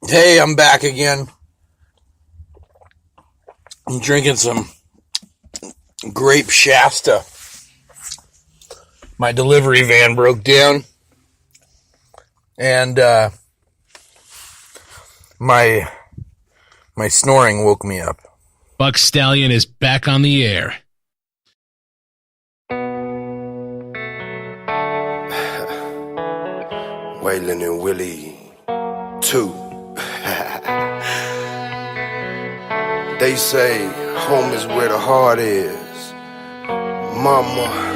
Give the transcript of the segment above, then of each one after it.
Hey, I'm back again. I'm drinking some grape Shasta. My delivery van broke down, and my snoring woke me up. Buck Stallion is back on the air. Waylon and Willie 2. They say home is where the heart is. Mama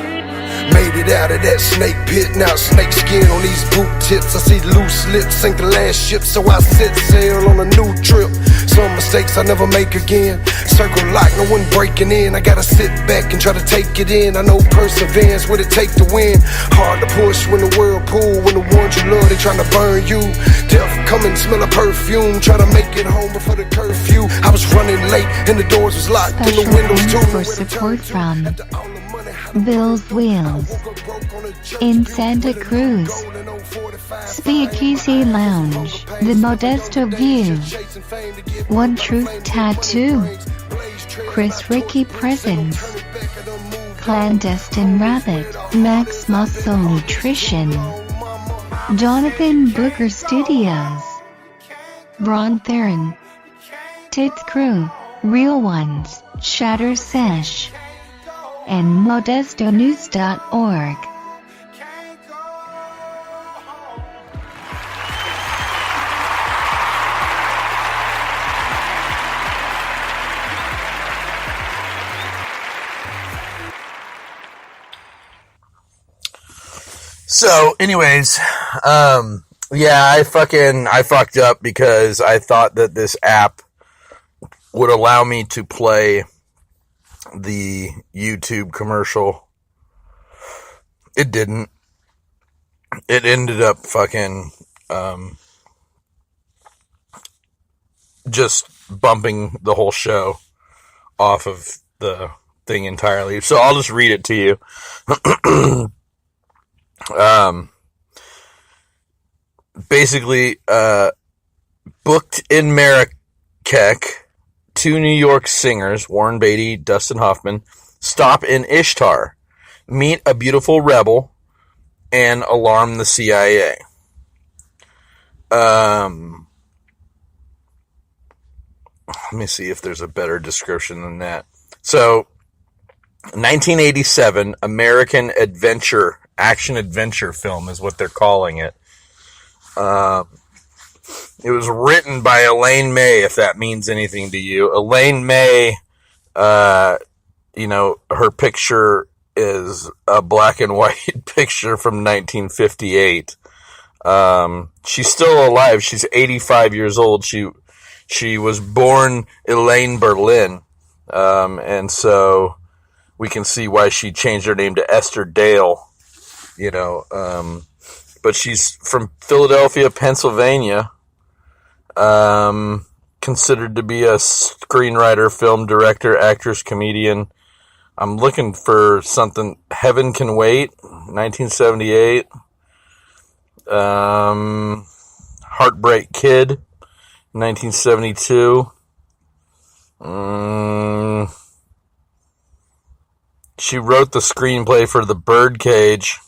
made it out of that snake pit, now snake skin on these boot tips. I see loose lips, sink the last ship, so I set sail on a new trip. Some mistakes I never make again. Circle lock, no one breaking in. I gotta sit back and try to take it in. I know perseverance, what it take to win. Hard to push when the whirlpool, when the ones you love, they trying to burn you. Death coming, smell of perfume, trying to make it home before the curfew. I was running late and the doors was locked and the windows too. For support from Bill's Wheels in Santa Cruz, Speakeasy Lounge, The Modesto View, One Truth Tattoo, Chris Ricky Presents, Clandestine Rabbit, Max Muscle Nutrition, Jonathan Booker Studios, Braun Theron, Tits Crew, Real Ones, Shatter Sesh, and ModestoNews.org. So, anyways, I fucked up because I thought that this app would allow me to play the YouTube commercial. It didn't. It ended up fucking just bumping the whole show off of the thing entirely. So I'll just read it to you. Basically, booked in Marrakech, two New York singers, Warren Beatty, Dustin Hoffman, stop in Ishtar, meet a beautiful rebel, and alarm the CIA. Let me see if there's a better description than that. So, 1987 American action-adventure film is what they're calling it. It was written by Elaine May, if that means anything to you. Elaine May, her picture is a black and white picture from 1958. She's still alive. She's 85 years old. She was born Elaine Berlin. And so we can see why she changed her name to Esther Dale, but she's from Philadelphia, Pennsylvania. Considered to be a screenwriter, film director, actress, comedian. I'm looking for something. Heaven Can Wait, 1978. Heartbreak Kid, 1972. She wrote the screenplay for The Birdcage.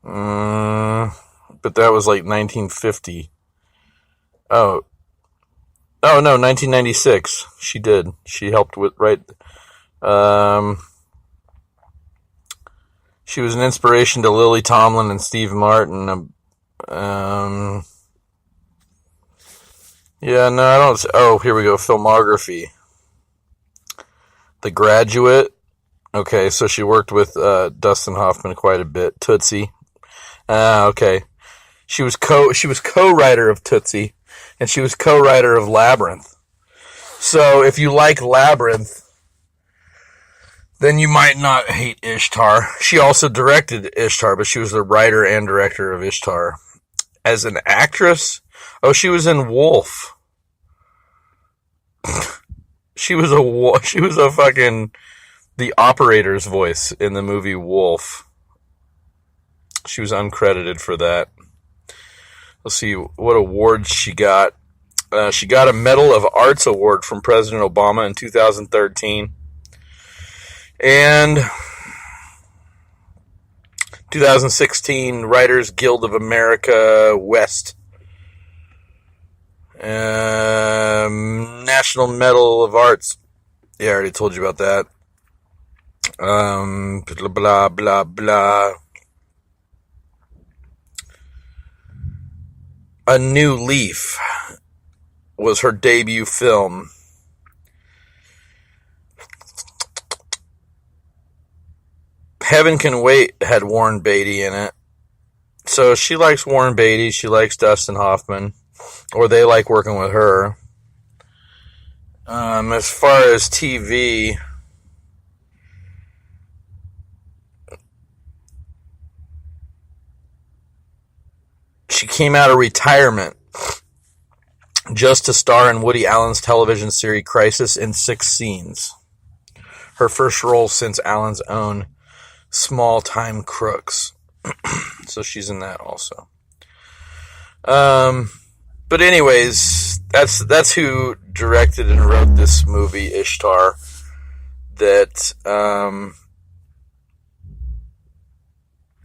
But that was like 1950. Oh no, 1996. She did. She helped with write. She was an inspiration to Lily Tomlin and Steve Martin. I don't. Oh, here we go. Filmography. The Graduate. Okay, so she worked with Dustin Hoffman quite a bit. Tootsie. Okay. She was co-writer of Tootsie, and she was co-writer of Labyrinth. So if you like Labyrinth, then you might not hate Ishtar. She also directed Ishtar, but she was the writer and director of Ishtar. As an actress, she was in Wolf. She was a fucking the operator's voice in the movie Wolf. She was uncredited for that. Let's see what awards she got. She got a Medal of Arts award from President Obama in 2013. And 2016 Writers Guild of America West. National Medal of Arts. Yeah, I already told you about that. Blah, blah, blah, blah. A New Leaf was her debut film. Heaven Can Wait had Warren Beatty in it. So she likes Warren Beatty. She likes Dustin Hoffman. Or they like working with her. As far as TV, she came out of retirement just to star in Woody Allen's television series Crisis in 6 Scenes. Her first role since Allen's own Small Time Crooks. So she's in that also. But anyways, that's who directed and wrote this movie, Ishtar. That,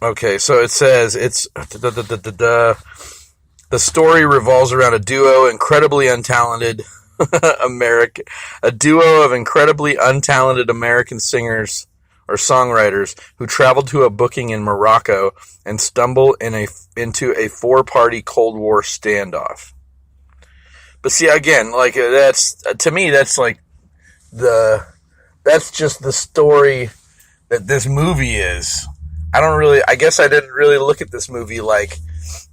okay, so it says it's the story revolves around a duo of incredibly untalented American singers or songwriters who traveled to a booking in Morocco and stumble into a 4-party Cold War standoff. But see, again, like that's to me, that's just the story that this movie is. I guess I didn't really look at this movie like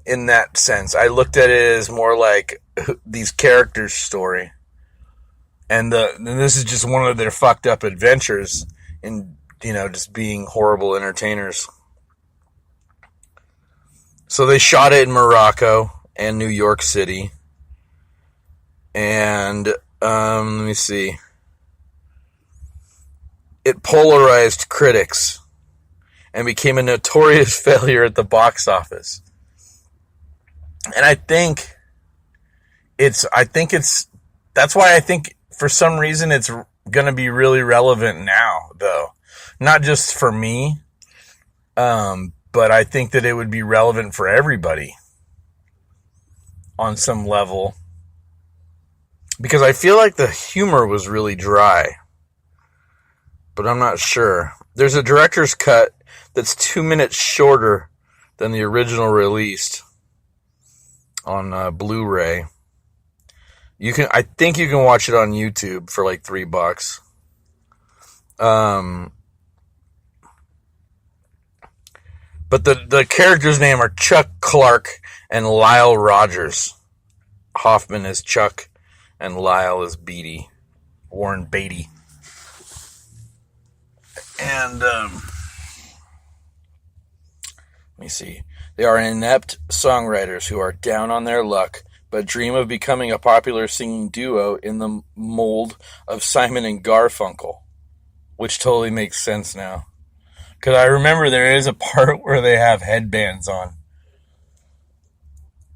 in that sense. I looked at it as more like these characters' story. And this is just one of their fucked up adventures in, just being horrible entertainers. So they shot it in Morocco and New York City. And, let me see. It polarized critics and became a notorious failure at the box office. And that's why I think for some reason it's going to be really relevant now, though. Not just for me, but I think that it would be relevant for everybody on some level. Because I feel like the humor was really dry. But I'm not sure. There's a director's cut that's 2 minutes shorter than the original released on Blu-ray. I think you can watch it on YouTube for like $3. But the characters' name are Chuck Clark and Lyle Rogers. Hoffman is Chuck and Lyle is Beatty. Warren Beatty. And, let me see. They are inept songwriters who are down on their luck, but dream of becoming a popular singing duo in the mold of Simon and Garfunkel. Which totally makes sense now. Because I remember there is a part where they have headbands on.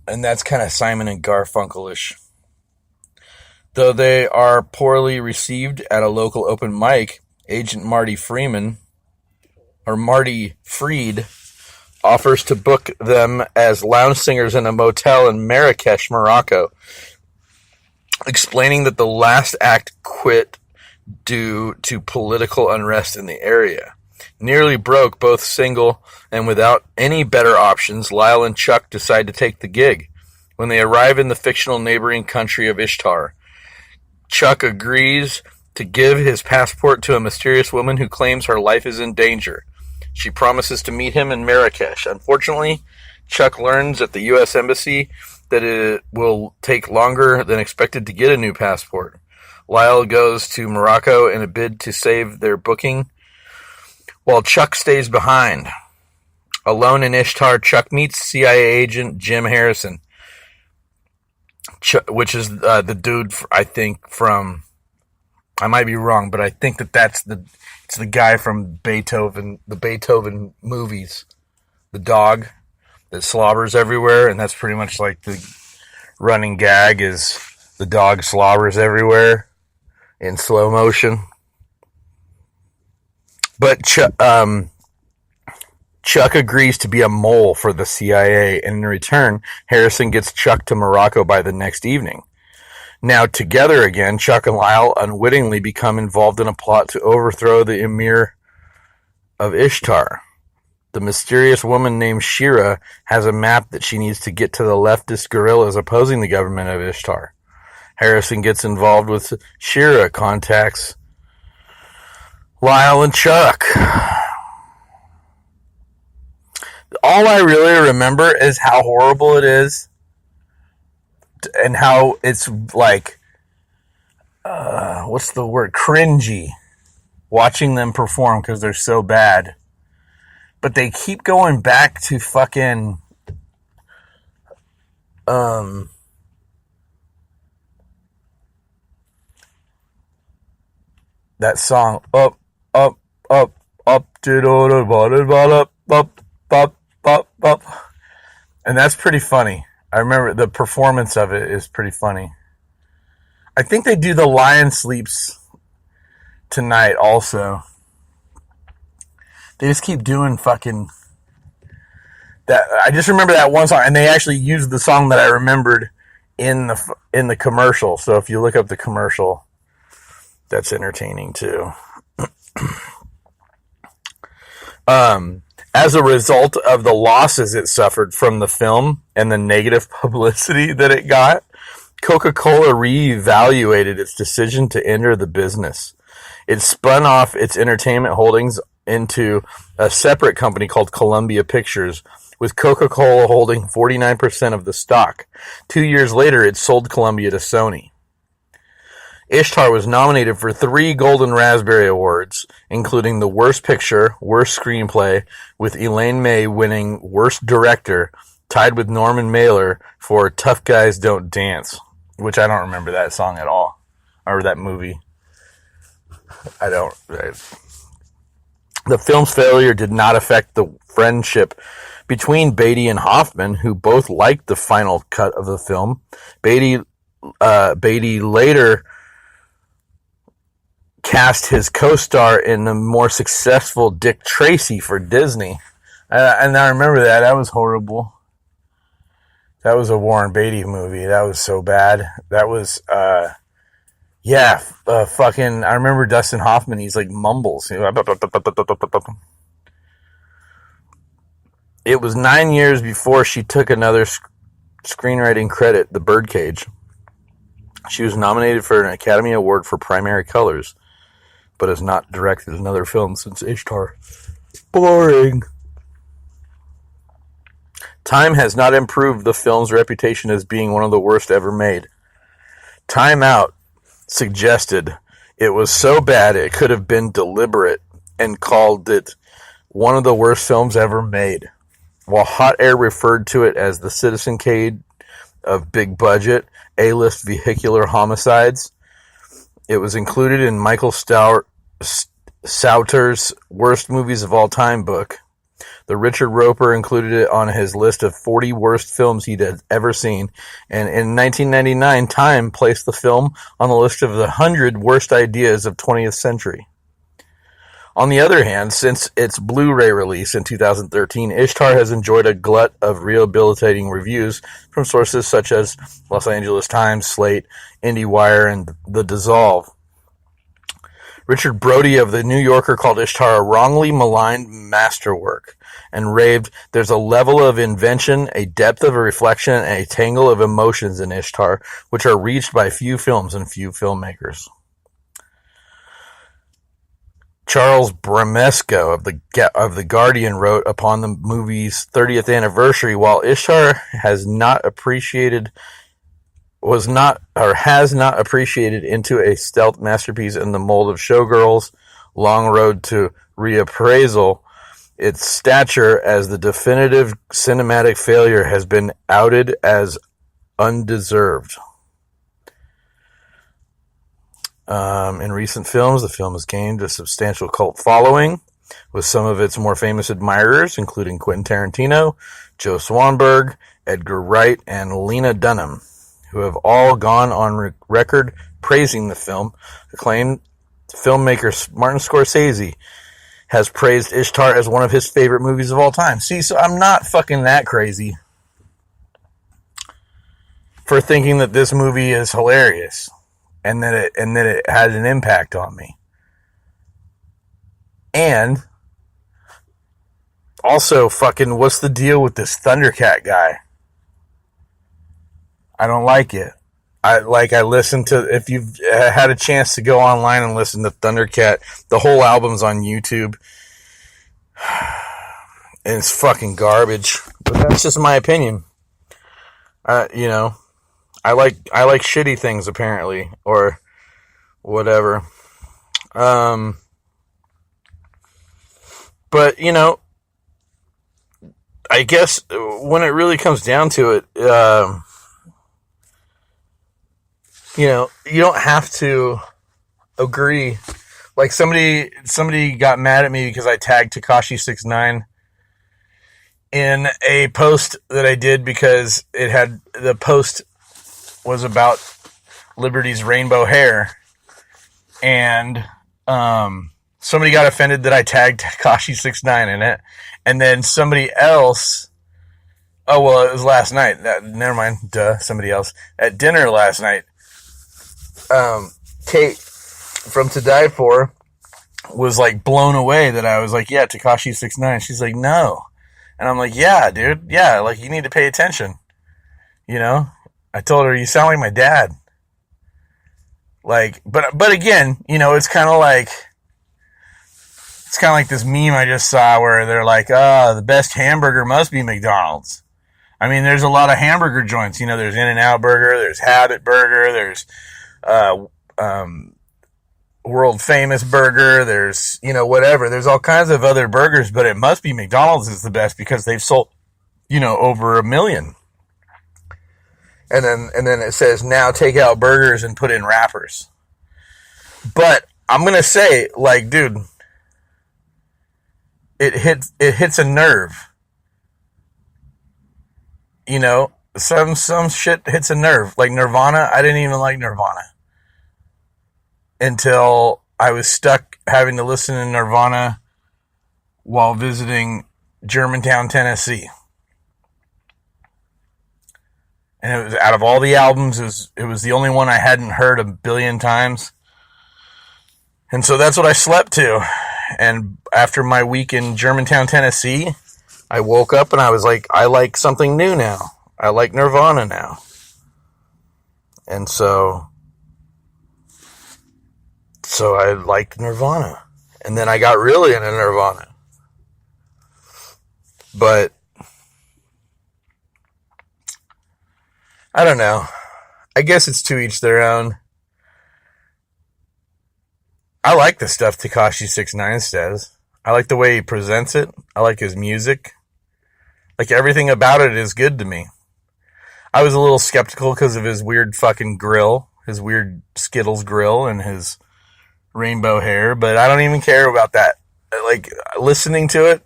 And that's kind of Simon and Garfunkel-ish. Though they are poorly received at a local open mic, agent Marty Freed offers to book them as lounge singers in a motel in Marrakesh, Morocco, explaining that the last act quit due to political unrest in the area. Nearly broke, both single and without any better options, Lyle and Chuck decide to take the gig. When they arrive in the fictional neighboring country of Ishtar, Chuck agrees to give his passport to a mysterious woman who claims her life is in danger. She promises to meet him in Marrakesh. Unfortunately, Chuck learns at the U.S. Embassy that it will take longer than expected to get a new passport. Lyle goes to Morocco in a bid to save their booking, while Chuck stays behind. Alone in Ishtar, Chuck meets CIA agent Jim Harrison, which is the dude, I think, from... I might be wrong, but I think it's the guy from Beethoven, the Beethoven movies. The dog. that slobbers everywhere, and that's pretty much like the running gag is the dog slobbers everywhere in slow motion. But Chuck agrees to be a mole for the CIA, and in return, Harrison gets Chuck to Morocco by the next evening. Now together again, Chuck and Lyle unwittingly become involved in a plot to overthrow the Emir of Ishtar. The mysterious woman named Shira has a map that she needs to get to the leftist guerrillas opposing the government of Ishtar. Harrison gets involved with Shira, contacts Lyle and Chuck. All I really remember is how horrible it is and how it's like, what's the word? Cringy watching them perform because they're so bad. But they keep going back to fucking that song up up, and that's pretty funny. I remember the performance of it is pretty funny. I think they do The Lion Sleeps tonight also. They just keep doing fucking that. I just remember that one song, and they actually used the song that I remembered in the commercial. So if you look up the commercial, that's entertaining too. As a result of the losses it suffered from the film and the negative publicity that it got, Coca-Cola reevaluated its decision to enter the business. It spun off its entertainment holdings into a separate company called Columbia Pictures, with Coca-Cola holding 49% of the stock. 2 years later, it sold Columbia to Sony. Ishtar was nominated for 3 Golden Raspberry Awards, including the Worst Picture, Worst Screenplay, with Elaine May winning Worst Director, tied with Norman Mailer for Tough Guys Don't Dance, which I don't remember that song at all, or that movie. The film's failure did not affect the friendship between Beatty and Hoffman, who both liked the final cut of the film. Beatty later cast his co-star in the more successful Dick Tracy for Disney. And I remember that. That was horrible. That was a Warren Beatty movie. That was so bad. That was, fucking, I remember Dustin Hoffman, he's like mumbles. It was 9 years before she took another screenwriting credit, The Birdcage. She was nominated for an Academy Award for Primary Colors, but has not directed another film since Ishtar. Boring. Time has not improved the film's reputation as being one of the worst ever made. Time Out suggested it was so bad it could have been deliberate and called it one of the worst films ever made, while Hot Air referred to it as the Citizen Kane of big budget, A-list vehicular homicides. It was included in Michael Sauter's Worst Movies of All Time book. The Richard Roper included it on his list of 40 worst films he'd ever seen, and in 1999, Time placed the film on the list of the 100 worst ideas of 20th century. On the other hand, since its Blu-ray release in 2013, Ishtar has enjoyed a glut of rehabilitating reviews from sources such as Los Angeles Times, Slate, IndieWire, and The Dissolve. Richard Brody of The New Yorker called Ishtar a wrongly maligned masterwork and raved, "There's a level of invention, a depth of reflection, and a tangle of emotions in Ishtar, which are reached by few films and few filmmakers." Charles Bramesco of the Guardian wrote upon the movie's 30th anniversary, while Ishtar has not appreciated into a stealth masterpiece in the mold of Showgirls, Long Road to Reappraisal, its stature as the definitive cinematic failure has been outed as undeserved. In recent films, the film has gained a substantial cult following, with some of its more famous admirers, including Quentin Tarantino, Joe Swanberg, Edgar Wright, and Lena Dunham, who have all gone on record praising the film. Acclaimed filmmaker Martin Scorsese has praised Ishtar as one of his favorite movies of all time. See, so I'm not fucking that crazy for thinking that this movie is hilarious and that it had an impact on me. And also, fucking, what's the deal with this Thundercat guy? I don't like it. I listened to, if you've had a chance to go online and listen to Thundercat, the whole album's on YouTube. And it's fucking garbage. But that's just my opinion. You know, I like shitty things apparently, or whatever. But, you know, I guess when it really comes down to it, you know, you don't have to agree. Like somebody got mad at me because I tagged Tekashi 6ix9ine in a post that I did because the post was about Liberty's rainbow hair, and somebody got offended that I tagged Tekashi 6ix9ine in it, and then somebody else. Oh well, it was last night. Never mind. Somebody else at dinner last night. Kate from To Die For was like blown away that I was like, yeah, Tekashi 6ix9ine. She's like, no. And I'm like, yeah, dude. Yeah, like you need to pay attention. You know? I told her, you sound like my dad. Like, but again, you know, it's kind of like this meme I just saw where they're like, the best hamburger must be McDonald's. I mean, there's a lot of hamburger joints. You know, there's In-N-Out Burger, there's Habit Burger, there's world famous burger, there's, you know, whatever, there's all kinds of other burgers, but it must be McDonald's is the best because they've sold, you know, over 1 million. And then it says now take out burgers and put in wrappers. But I'm gonna say, like, dude, it hits a nerve. You know, some shit hits a nerve. Like Nirvana, I didn't even like Nirvana until I was stuck having to listen to Nirvana while visiting Germantown, Tennessee. And it was, out of all the albums, it was the only one I hadn't heard 1 billion times. And so that's what I slept to. And after my week in Germantown, Tennessee, I woke up and I was like, I like something new now. I like Nirvana now. And so I liked Nirvana. And then I got really into Nirvana. But I don't know. I guess it's to each their own. I like the stuff Tekashi 6ix9ine says. I like the way he presents it. I like his music. Like, everything about it is good to me. I was a little skeptical because of his weird fucking grill, his weird Skittles grill and his rainbow hair, but I don't even care about that. Like, listening to it,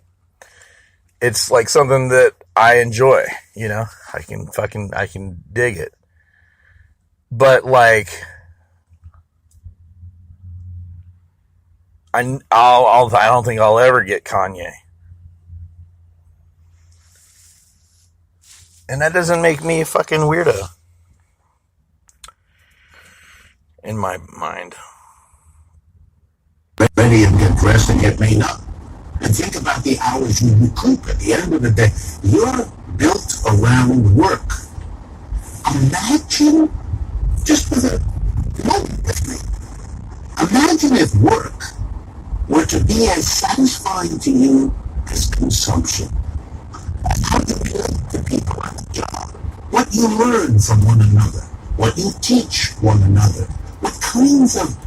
it's like something that I enjoy, you know? I can dig it. But, like, I don't think I'll ever get Kanye. And that doesn't make me a fucking weirdo. In my mind. Ready and get dressed and get made up. And think about the hours you recoup at the end of the day. You're built around work. Imagine, just for the moment with me, imagine if work were to be as satisfying to you as consumption. And how you relate to people on the job. What you learn from one another. What you teach one another. What kinds of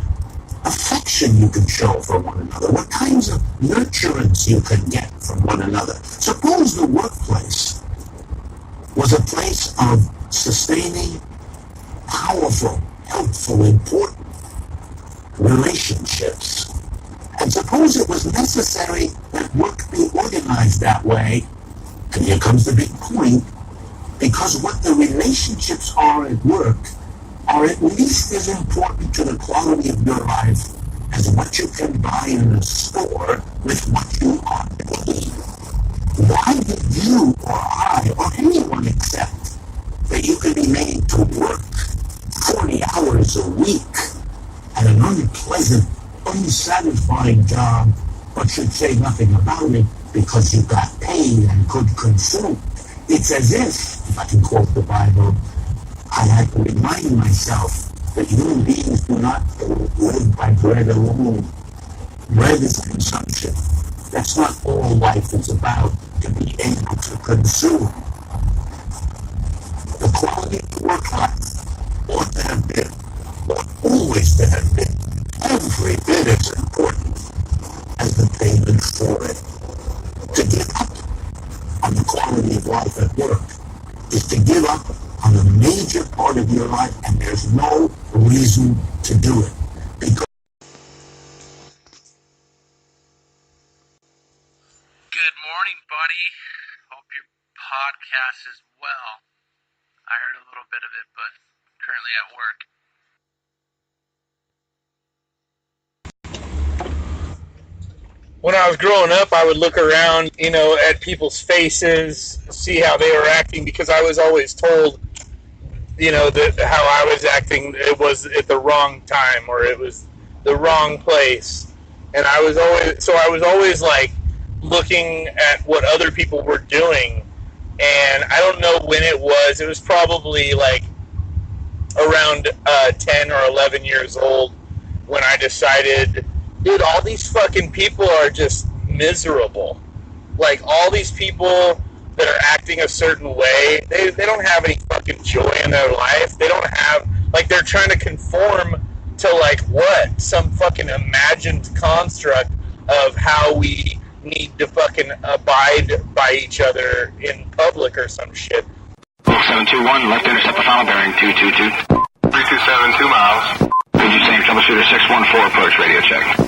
affection you can show for one another. What kinds of nurturance you can get from one another. Suppose the workplace was a place of sustaining, powerful, helpful, important relationships. And suppose it was necessary that work be organized that way And here comes the big point, because what the relationships are at work are at least as important to the quality of your life as what you can buy in a store with what you are paid. Why did you or I or anyone accept that you can be made to work 40 hours a week at an unpleasant, unsatisfying job, but should say nothing about it because you got paid and could consume? It's as if I can quote the Bible, I had to remind myself that human beings do not live by bread alone. Bread is consumption. That's not all life is about, to be able to consume. The quality of work life ought to have been, ought always to have been, every bit as important as the payment for it. To give up on the quality of life at work is to give up on a major part of your life, and there's no reason to do it. Because Good morning, buddy. Hope your podcast is well. I heard a little bit of it, but currently at work. When I was growing up, I would look around, at people's faces, see how they were acting, because I was always told, that how I was acting, it was at the wrong time, or it was the wrong place. And I was always like looking at what other people were doing. And I don't know when it was probably like around 10 or 11 years old when I decided, dude, all these fucking people are just miserable. Like, all these people that are acting a certain way, they don't have any fucking joy in their life. They don't have, like, they're trying to conform to, like, what? Some fucking imagined construct of how we need to fucking abide by each other in public or some shit. 721, left intercept the final bearing 222. 3272 miles. Did you say troubleshooter 614 approach radio check?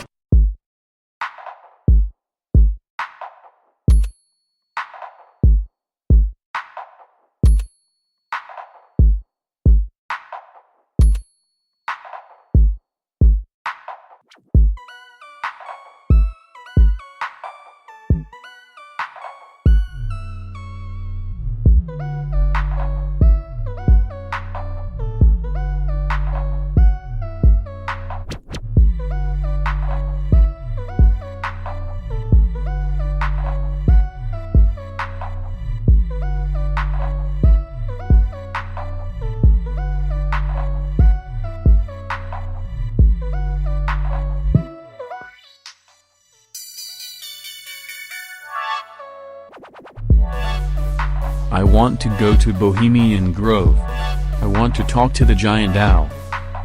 I want to go to Bohemian Grove. I want to talk to the giant owl.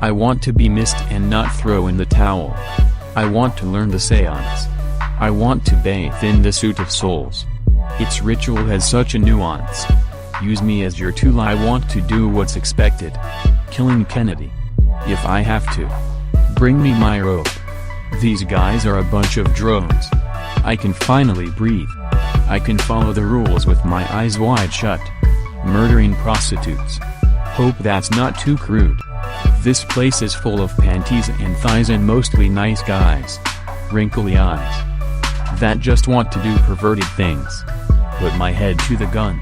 I want to be missed and not throw in the towel. I want to learn the seance. I want to bathe in the suit of souls. Its ritual has such a nuance. Use me as your tool. I want to do what's expected. Killing Kennedy. If I have to. Bring me my rope. These guys are a bunch of drones. I can finally breathe. I can follow the rules with my eyes wide shut. Murdering prostitutes. Hope that's not too crude. This place is full of panties and thighs and mostly nice guys. Wrinkly eyes. That just want to do perverted things. Put my head to the gun.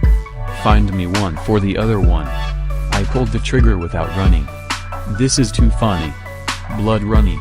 Find me one for the other one. I pulled the trigger without running. This is too funny. Blood runny.